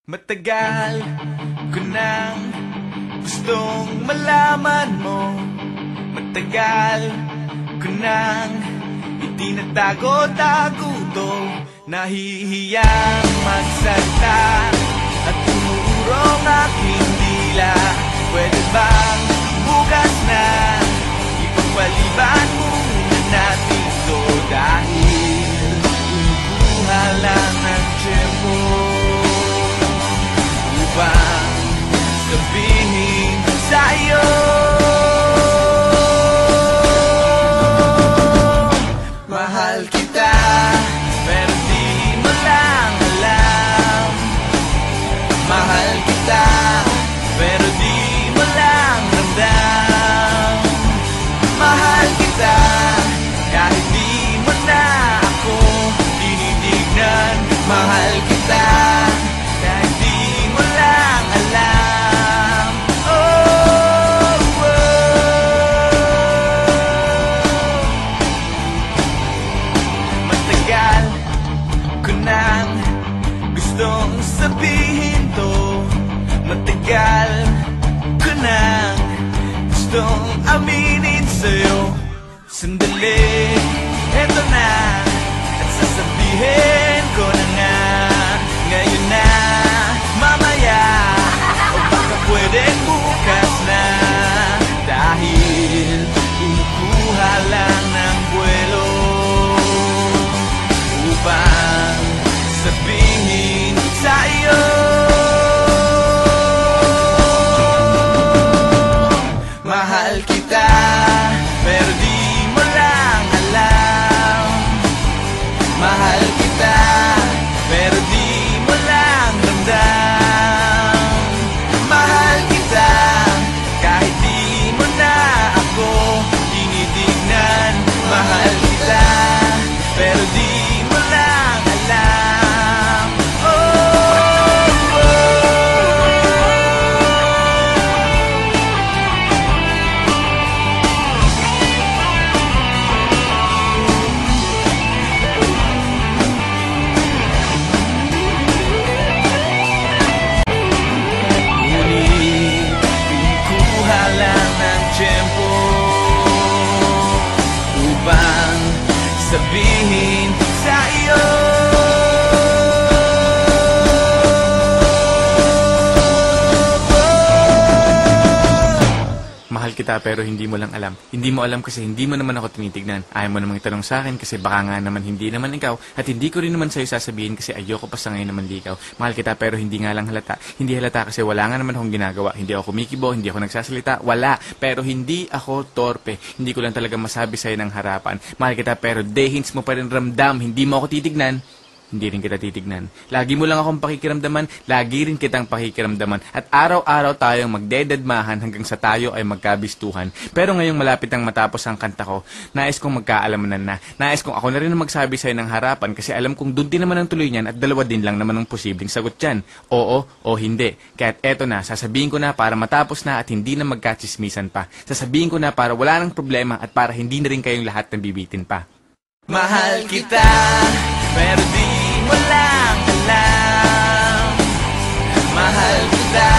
Matagal ko nang gustong malaman mo. Matagal ko nang itinatago-tago to. Nahihiyang magsalita at umuurong aking dila. Pwede bang bukas na ipagpaliban muna natin to? Dahil umukuha lang ang tiyempo upang sabihin sa'yo mahal kita, pero di mo lang alam. Mahal kita, pero di mo lang ramdam. Mahal kita, kahit di mo na ako tinitignan. Mahal kita, kahit di mo lang alam. Oh, matagal ko nang gustong sabihin to. Matagal ko nang gustong aminin sa'yo. Sandali, eto na, at sasabihin ko na nga. Ngayon na, mamaya, o baka pwedeng bukas na. Dahil kumukuha lang ng buwelo upang sabihin sa'yo mahal kita, pero di mo lang alam. Mahal kita, pero di mo lang ramdam. Mahal kita, kahit di mo na ako tinitignan. Mahal kita, pero di mo lang alam. Upang sabihin sa iyo mahal kita, pero hindi mo lang alam. Hindi mo alam kasi hindi mo naman ako tinitignan. Ayaw mo namang itanong sa akin kasi baka nga naman hindi naman ikaw. At hindi ko rin naman sa'yo sasabihin kasi ayoko pa sa ngayon naman ligaw. Mahal kita, pero hindi nga lang halata. Hindi halata kasi wala nga naman akong ginagawa. Hindi ako kumikibo, hindi ako nagsasalita. Wala. Pero hindi ako torpe. Hindi ko lang talaga masabi sa'yo ng harapan. Mahal kita, pero hints mo pa rin ramdam. Hindi mo ako titignan. Hindi rin kita titignan. Lagi mo lang akong pakikiramdaman, lagi rin kitang pakikiramdaman. At araw-araw tayong magdededmahan hanggang sa tayo ay magkabistuhan. Pero ngayong malapit ang matapos ang kanta ko, nais kong magkaalamanan na. Nais kong ako na rin ang magsabi sa'yo ng harapan kasi alam kong doon din naman ang tuloy niyan at dalawa din lang naman ang posibleng sagot dyan. Oo o hindi. Kaya't eto na, sasabihin ko na para matapos na at hindi na magkachismisan pa. Sasabihin ko na para wala nang problema at para hindi na rin kayong lahat nabibitin pa. Mahal kita, pero di mo lang alam. Mahal kita,